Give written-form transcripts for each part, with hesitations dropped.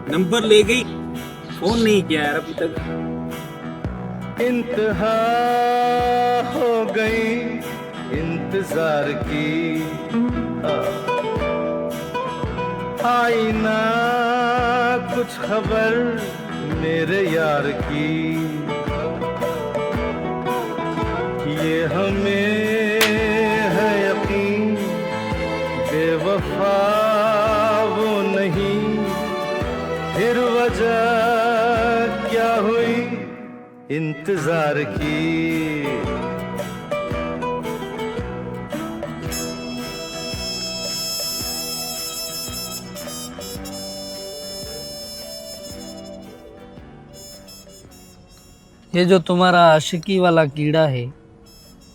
Number ले गई, phone नहीं किया यार अभी तक। इंतहा हो गई इंतजार की, आई ना कुछ खबर मेरे यार की, ये हमें है यकीन बेवफा वो नहीं, फिर वजह क्या हुई इंतजार की। ये जो तुम्हारा आशिकी वाला कीड़ा है,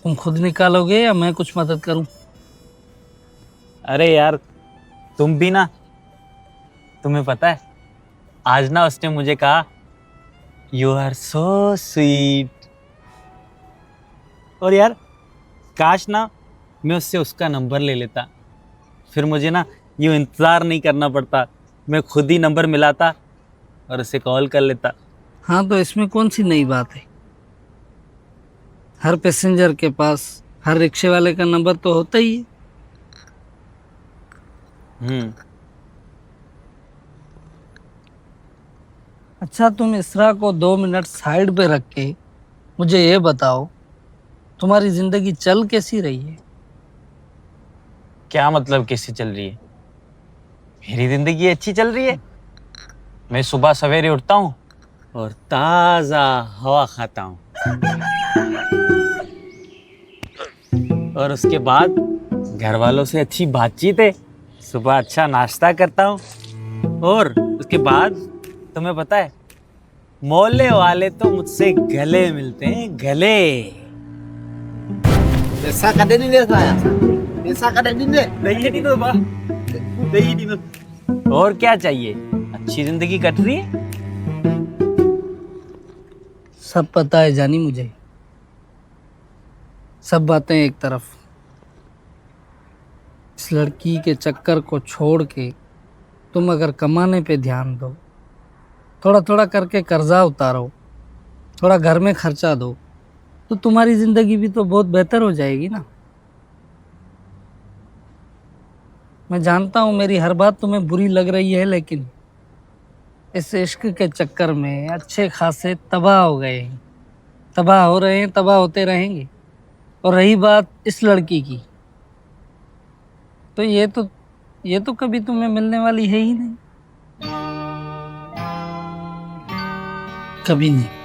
तुम खुद निकालोगे या मैं कुछ मदद करूं? अरे यार तुम भी ना, तुम्हें पता है आज ना उसने मुझे कहा यू आर सो स्वीट। और यार काश ना मैं उससे उसका नंबर ले लेता, फिर मुझे ना यूँ इंतज़ार नहीं करना पड़ता, मैं खुद ही नंबर मिलाता और उसे कॉल कर लेता। हाँ, तो इसमें कौन सी नई बात है? हर पैसेंजर के पास हर रिक्शे वाले का नंबर तो होता ही है। अच्छा, तुम इसरा को 2 मिनट साइड पे रख के मुझे ये बताओ, तुम्हारी जिंदगी चल कैसी रही है? क्या मतलब कैसी चल रही है? मेरी जिंदगी अच्छी चल रही है। मैं सुबह सवेरे उठता हूँ और ताजा हवा खाता हूँ, और उसके बाद घर वालों से अच्छी बातचीत है, सुबह अच्छा नाश्ता करता हूँ, और उसके बाद तुम्हें पता है मोहल्ले वाले तो मुझसे गले मिलते हैं, गले। Desa kada ni dia saya. Desa kada ni dia. और क्या चाहिए, अच्छी जिंदगी कट रही है। सब पता है जानी मुझे, सब बातें एक तरफ। इस लड़की के चक्कर को छोड़ के तुम अगर कमाने पे ध्यान दो, थोड़ा थोड़ा करके कर्जा उतारो, थोड़ा घर में खर्चा दो, तो तुम्हारी जिंदगी भी तो बहुत बेहतर हो जाएगी ना। मैं जानता हूँ मेरी हर बात तुम्हें बुरी लग रही है, लेकिन इस इश्क के चक्कर में अच्छे खासे तबाह हो गए हैं, तबाह हो रहे हैं, तबाह होते रहेंगे। और रही बात इस लड़की की, तो ये तो कभी तुम्हें मिलने वाली है ही नहीं, कभी नहीं।